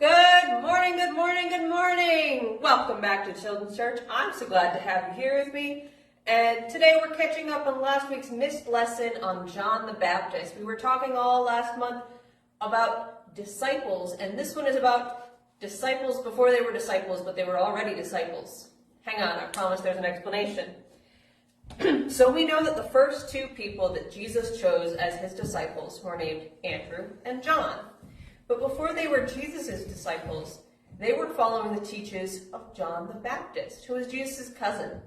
Good morning, good morning, good morning. Welcome back to Children's Church. I'm so glad to have you here with me. And today we're catching up on last week's missed lesson on John the Baptist. We were talking all last month about disciples, and this one is about disciples before they were disciples, but they were already disciples. Hang on, I promise there's an explanation. So we know that the first two people that Jesus chose as his disciples were named Andrew and John. But before they were Jesus' disciples, they were following the teachings of John the Baptist, who was Jesus' cousin,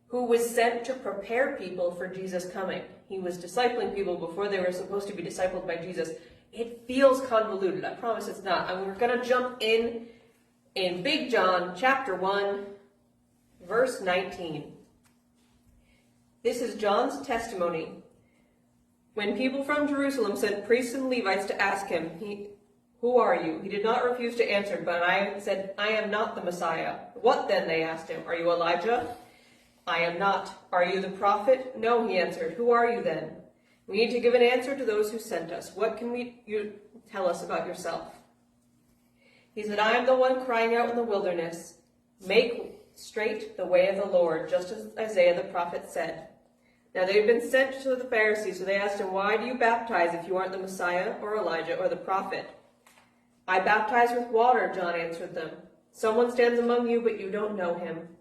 who was sent to prepare people for Jesus' coming. He was discipling people before they were supposed to be discipled by Jesus. It feels convoluted. I promise it's not. And we're going to jump in Big John chapter 1, verse 19. This is John's testimony. When people from Jerusalem sent priests and Levites to ask him, "Who are you?" He did not refuse to answer, but I said, "I am not the Messiah." "What then?" they asked him. "Are you Elijah?" "I am not." "Are you the prophet?" "No," he answered. "Who are you then?" "We need to give an answer to those who sent us. What can you tell us about yourself?" He said, "I am the one crying out in the wilderness, 'Make straight the way of the Lord,' just as Isaiah the prophet said." Now they had been sent to the Pharisees, so they asked him, "Why do you baptize if you aren't the Messiah or Elijah or the prophet?" "I baptize with water," John answered them. "Someone stands among you, but you don't know him.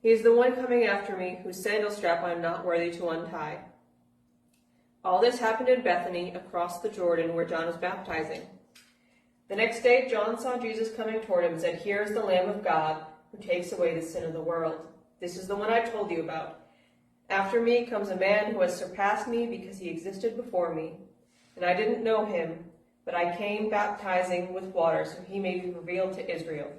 He is the one coming after me, whose sandal strap I am not worthy to untie." All this happened in Bethany, across the Jordan, where John was baptizing. The next day, John saw Jesus coming toward him and said, "Here is the Lamb of God, who takes away the sin of the world. This is the one I told you about. After me comes a man who has surpassed me because he existed before me. And I didn't know him, but I came baptizing with water so he may be revealed to Israel."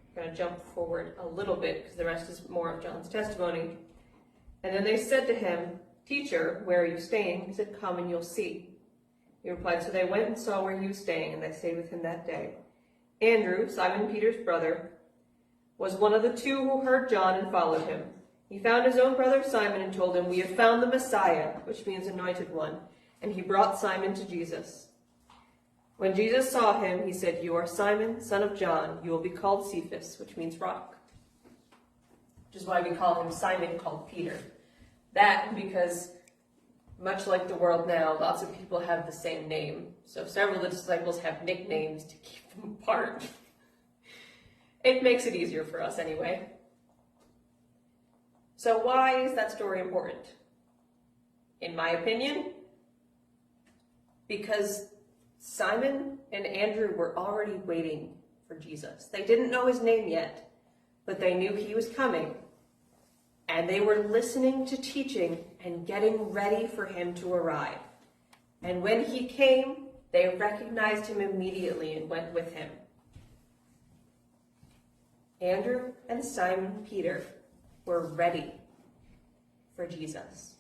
I'm going to jump forward a little bit because the rest is more of John's testimony. "And then they said to him, 'Teacher, where are you staying?' He said, 'Come and you'll see.' He replied, so they went and saw where he was staying, and they stayed with him that day. Andrew, Simon Peter's brother, was one of the two who heard John and followed him. He found his own brother Simon and told him, 'We have found the Messiah,' which means anointed one, and he brought Simon to Jesus. When Jesus saw him, he said, 'You are Simon, son of John. You will be called Cephas,' which means rock, which is why we call him Simon, called Peter. That because, much like the world now, lots of people have the same name. So several of the disciples have nicknames to keep them apart. It makes it easier for us anyway. So why is that story important? In my opinion, because Simon and Andrew were already waiting for Jesus. They didn't know his name yet, but they knew he was coming. And they were listening to teaching and getting ready for him to arrive. And when he came, they recognized him immediately and went with him. Andrew and Simon Peter were ready for Jesus.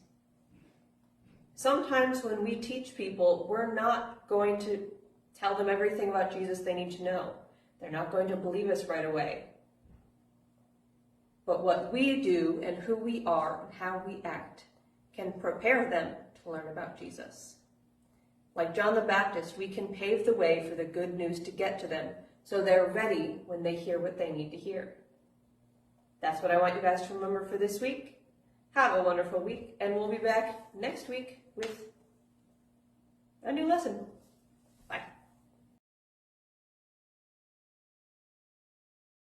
Sometimes when we teach people, we're not going to tell them everything about Jesus they need to know. They're not going to believe us right away. But what we do and who we are and how we act can prepare them to learn about Jesus. Like John the Baptist, we can pave the way for the good news to get to them so they're ready when they hear what they need to hear. That's what I want you guys to remember for this week. Have a wonderful week, and we'll be back next week with a new lesson.